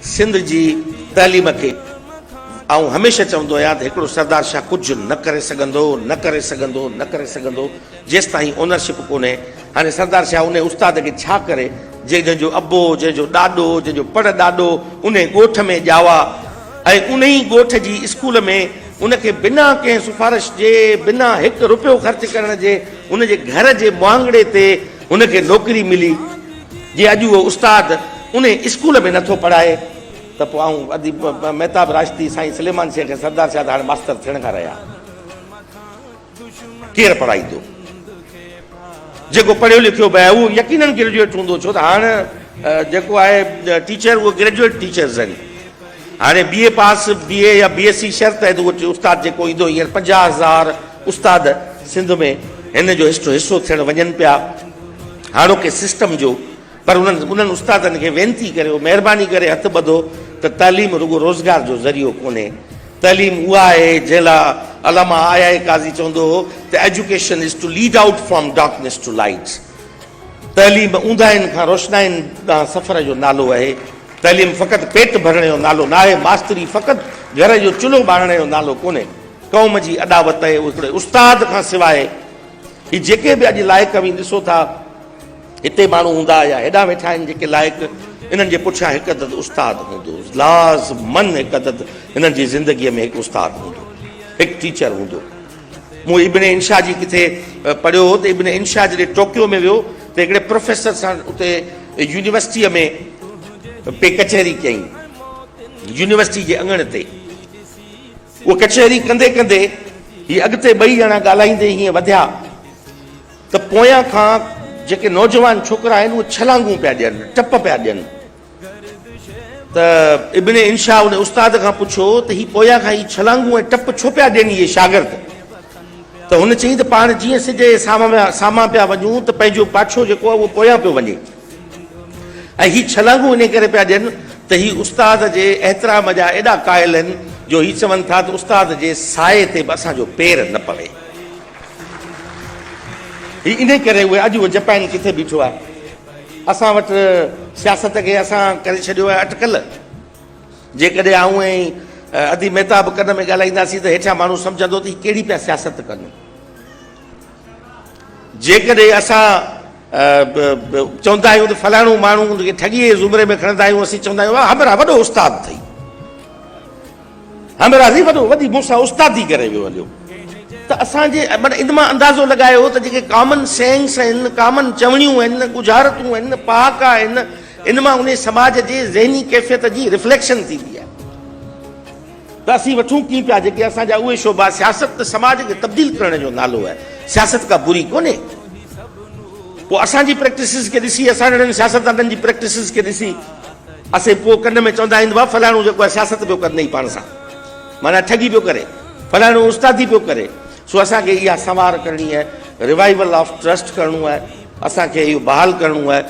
सिंध जी तालीम खे ऐं हमेशह चवंदो आहियां त हिकिड़ो सरदार शाह कुझु न करे सघंदो जेसि ताईं ओनरशिप कोन्हे। हाणे सरदार शाह उन उस्ताद खे छा करे जंहिंजो अबो, जंहिंजो ॾाॾो, जंहिंजो पर ॾाॾो उन ॻोठ में ॼावा ऐं उन ई ॻोठ जी स्कूल में उनखे बिना कंहिं सिफारिश जे, बिना हिकु रुपयो ख़र्च करण जे, उनजे घर जे मुआंगड़े ते उनखे नौकिरी मिली। जे अॼु उहो उस्ताद उन स्कूल में नथो पढ़ाए त पोइ आऊं अदीब मेहताब राशदी साईं सलेमान शेख सरदार शाह हाणे मास्तर थियण खां रहिया, केरु पढ़ाईंदो? जेको पढ़ियो लिखियो बि आहे उहो यकीनन ग्रेजुएट हूंदो, छो त हाणे जेको आहे टीचर उहो ग्रेजुएट टीचर्स आहिनि। हाणे BA पास, BA या BSc शर्त आहे त उहो उस्ताद जेको ईंदो, हींअर 50,000 उस्ताद सिंध में हिन जो हिसो थियण वञनि पिया हाणोके सिस्टम जो। पर उन्हनि उस्तादनि खे वेनती करियो, महिरबानी करे हथु ॿधो त तालीम रुगो रोज़गार जो ज़रियो कोन्हे। तालीम उहा आहे जंहिं लाइ अलामा आया काज़ी चवंदो हो त education is to lead out from darkness to lights. तालीम ऊंदाहिनि खां रोशनाइनि ॾांहुं सफ़र जो नालो आहे। तालीम फ़क़ति पेट भरण जो नालो न आहे, मास्तरी फ़क़ति घर जो चुल्हो ॿारण जो नालो कोन्हे। क़ौम जी अॾावत आहे हिकिड़े उस्ताद खां सवाइ ही जेके बि अॼु लाइक़ बि ॾिसो था हिते माण्हू हूंदा या हेॾा वेठा आहिनि जेके लाइक़, इन्हनि जे पुठियां हिकु अदद उस्ताद हूंदो, लाज़मन हिकु अदद हिननि जी ज़िंदगीअ में हिकु उस्ताद हूंदो, हिकु टीचर हूंदो। मूं इब्न इंशा जी किथे पढ़ियो हो त इब्न इंशा जॾहिं टोक्यो में वियो त हिकिड़े प्रोफेसर सां उते यूनिवर्सिटीअ में पे कचहरी कयईं, यूनिवर्सिटी जे अङण ते। उहो कचहरी कंदे कंदे हीअ अॻिते ॿई ॼणा ॻाल्हाईंदे हीअं वधिया त पोयां खां जेके नौजवान छोकिरा आहिनि उहे छलांगूं पिया ॾियनि, टप पिया ॾियनि। त इब्न इंशा उन उस्ताद खां पुछियो त ही पोयां खां ही छलांगूं ऐं टप छो पिया ॾियनि इहे शागिर्द? त हुन चयईं त पाण जीअं सिज जे साम्हूं पिया वञूं त पंहिंजो पाछो जेको आहे उहो पोयां पियो वञे, ऐं ही छलांगूं इन करे पिया ॾियनि त ही उस्ताद जे एतिराम जा एॾा क़ाइल आहिनि जो ही चवनि था त उस्ताद जे साए ते बि असांजो पेर न पवे। इन करे उहे अॼु उहो जापान किथे बीठो आहे। असां वटि सियासत खे असां करे छॾियो आहे अटकल। जेकॾहिं आऊं ऐं अदी मेहताब कन में ॻाल्हाईंदासीं त हेठियां माण्हू सम्झंदो त ही कहिड़ी पिया सियासत कनि। जेकॾहिं असां चवंदा आहियूं त फलाणो माण्हू खे ठॻीअ जे ज़ुमरे में खणंदा आहियूं, असीं चवंदा आहियूं हमरा वॾो उस्ताद अथई, हमरा वॾी मूंसां उस्तादी करे वियो हलियो। त असांजे माना इन मां अंदाज़ो लॻायो त जेके कॉमन सेंस आहिनि, कॉमन चवणियूं आहिनि, गुज़ारतूं आहिनि, पहाका आहिनि, इन मां उन समाज जे ज़हनी कैफ़ियत जी रिफ्लेक्शन थींदी आहे। त असीं वठूं कीअं पिया जेके असांजा उहे शोभा। सियासत त समाज खे तब्दील करण जो नालो आहे, सियासत का बुरी कोन्हे। पोइ असांजी प्रैक्टिसिस खे ॾिसी, असांजनि सियासतदाननि जी प्रैक्टिसिस खे ॾिसी असीं पोइ कन में चवंदा आहिनि वाह फलाणो जेको आहे सियासत पियो कंदे पाण सां, माना ठगी पियो करे, फलाणो उस्तादी पियो करे। सो असांखे इहा संवार करणी आहे, रिवाइवल ऑफ ट्रस्ट करणो आहे, असांखे इहो बहाल करणो आहे।